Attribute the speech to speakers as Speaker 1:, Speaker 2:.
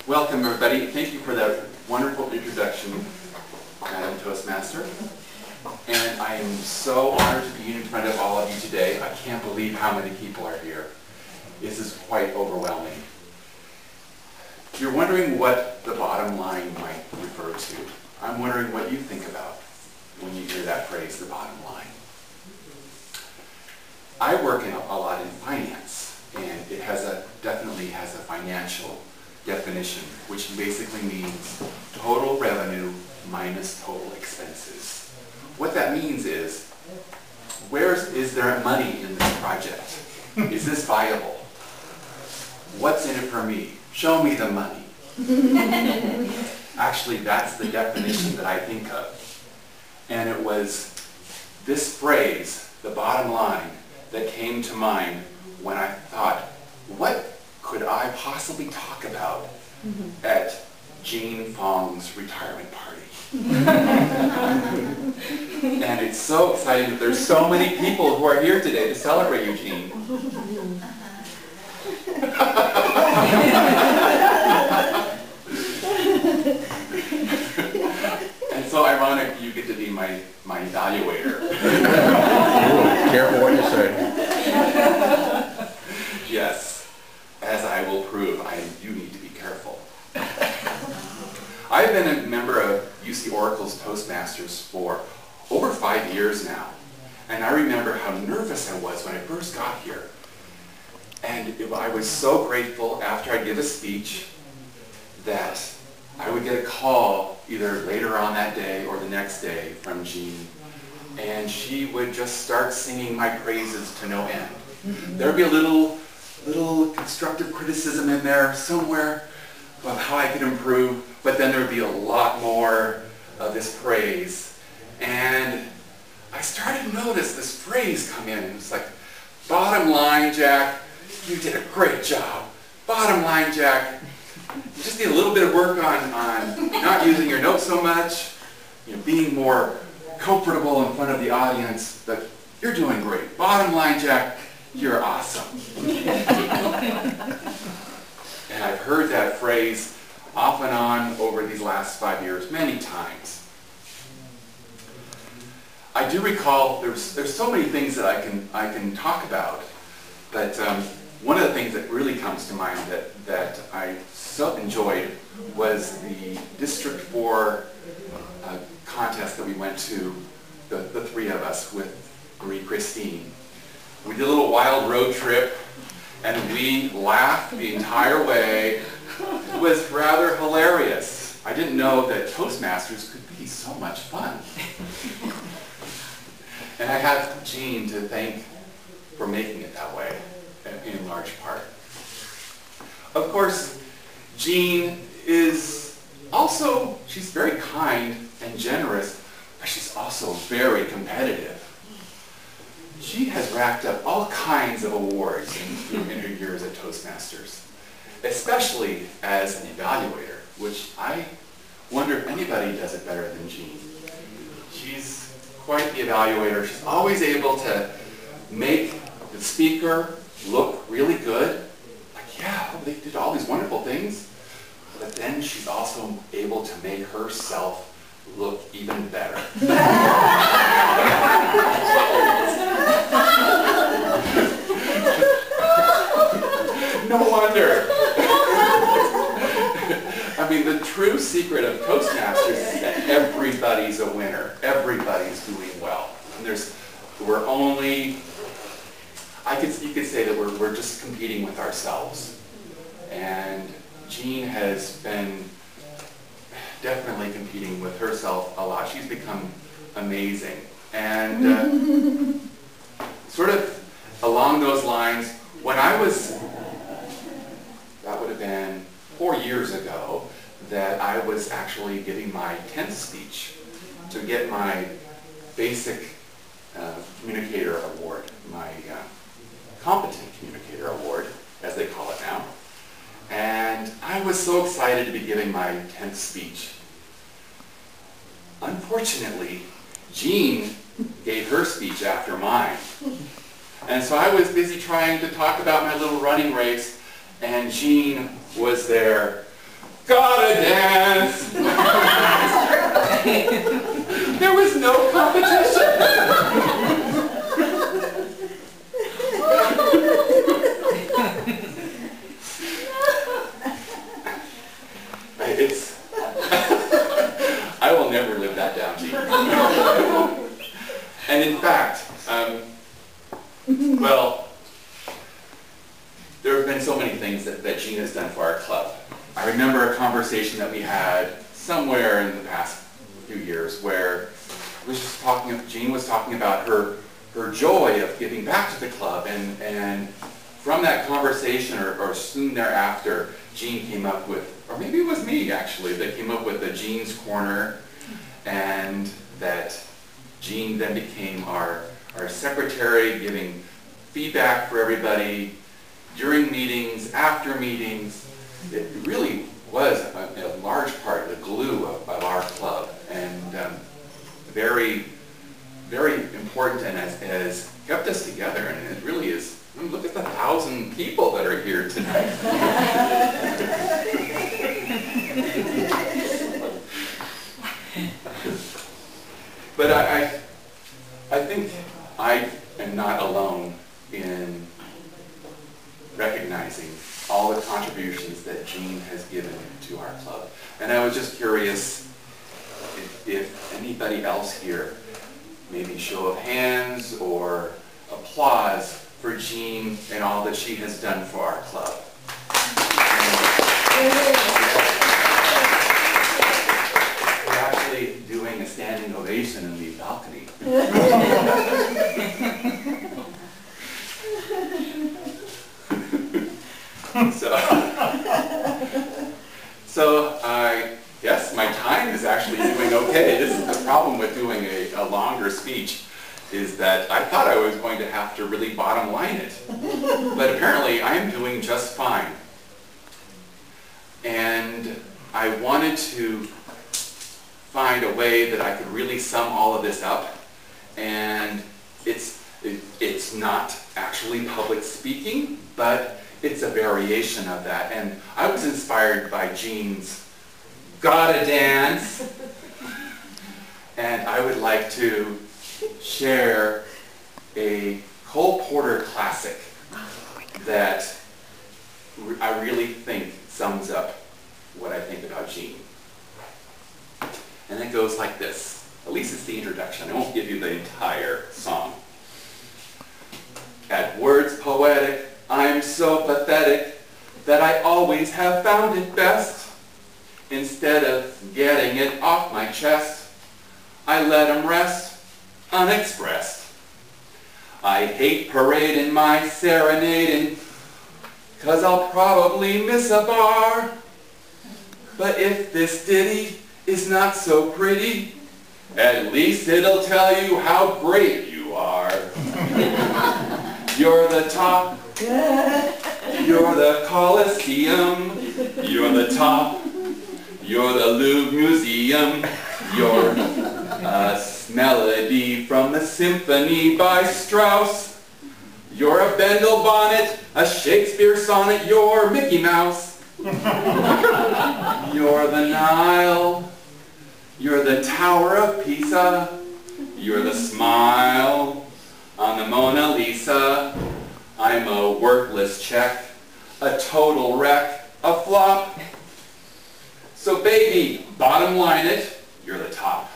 Speaker 1: Welcome, everybody. Thank you for that wonderful introduction, Madam Toastmaster. And I am so honored to be in front of all of you today. I can't believe how many people are here. This is quite overwhelming. You're wondering what the bottom line might refer to. I'm wondering what you think about when you hear that phrase, the bottom line. I work a lot in finance, and it definitely has a financial definition, which basically means total revenue minus total expenses. What that means is, is there money in this project? Is this viable? What's in it for me? Show me the money. Actually, that's the definition that I think of. And it was this phrase, the bottom line, that came to mind when I thought, what could I possibly talk about at Jean Fong's retirement party? And it's so exciting that there's so many people who are here today to celebrate you, Jean. And so ironic you get to be my evaluator.
Speaker 2: Ooh, careful what you say.
Speaker 1: Yes, as I will prove, you need to be careful. I've been a member of UC Oracle's Toastmasters for over 5 years now. And I remember how nervous I was when I first got here. And I was so grateful after I give a speech that I would get a call either later on that day or the next day from Jean. And she would just start singing my praises to no end. There would be a little constructive criticism in there somewhere about how I could improve, but then there would be a lot more of this praise. And I started to notice this phrase come in. It's like, bottom line, Jack, you did a great job. Bottom line, Jack, you just need a little bit of work on not using your notes so much, being more comfortable in front of the audience, but you're doing great. Bottom line, Jack, you're awesome. And I've heard that phrase off and on over these last 5 years many times. I do recall there's so many things that I can talk about, but one of the things that really comes to mind that I so enjoyed was the District 4 contest that we went to, the three of us with Marie Christine. We did a little wild road trip, and we laughed the entire way. It was rather hilarious. I didn't know that Toastmasters could be so much fun. And I have Jean to thank for making it that way, in large part. Of course, Jean is also, she's very kind and generous, but she's also very competitive. She has racked up all kinds of awards in her years at Toastmasters, especially as an evaluator, which I wonder if anybody does it better than Jean. She's quite the evaluator. She's always able to make the speaker look really good. Like, yeah, they did all these wonderful things. But then she's also able to make herself look even better. No wonder. I mean, the true secret of Toastmasters is that everybody's a winner. Everybody's doing well. And you could say that we're just competing with ourselves. And Jean has been definitely competing with herself a lot. She's become amazing. And sort of along those lines, when I was, that would have been 4 years ago, that I was actually giving my 10th speech to get my basic communicator award, my competent communicator award, as they call it now. And I was so excited to be giving my 10th speech. Unfortunately, Jean gave her speech after mine. And so I was busy trying to talk about my little running race, and Jean was there never live that down, Jean. And in fact, well, there have been so many things that Jean has done for our club. I remember a conversation that we had somewhere in the past few years where Jean was talking about her joy of giving back to the club, and from that conversation, or soon thereafter, Jean came up with, or maybe it was me actually, that came up with the Jean's Corner, and that Jean then became our secretary, giving feedback for everybody during meetings, after meetings. It really was a large part, the glue of our club, and very, very important, and has kept us together. And it really is, I mean, look at the 1,000 people that are here tonight. But I think I am not alone in recognizing all the contributions that Jean has given to our club. And I was just curious if anybody else here, maybe show of hands or applause for Jean and all that she has done for our club. We're actually doing a standing ovation in the balcony. So I guess my time is actually doing okay. This is the problem with doing a longer speech, is that I thought I was going to have to really bottom line it. But apparently I am doing just fine. And I wanted to find a way that I could really sum all of this up. And it's not actually public speaking, but it's a variation of that. And I was inspired by Jean's "Gotta Dance." And I would like to share a Cole Porter classic that I really think sums up what I think about Jean. And it goes like this. At least it's the introduction. I won't give you the entire song. At words poetic, I'm so pathetic that I always have found it best. Instead of getting it off my chest, I let 'em rest unexpressed. I hate parading my serenading, 'cause I'll probably miss a bar. But if this ditty is not so pretty, at least it'll tell you how great you are. You're the top, you're the Coliseum, you're the top, you're the Louvre Museum, you're a melody from the symphony by Strauss, you're a Bendel bonnet, a Shakespeare sonnet, you're Mickey Mouse. You're the Nile, you're the Tower of Pisa, you're the smile on the Mona Lisa. I'm a worthless check, a total wreck, a flop. So baby, bottom line it, you're the top.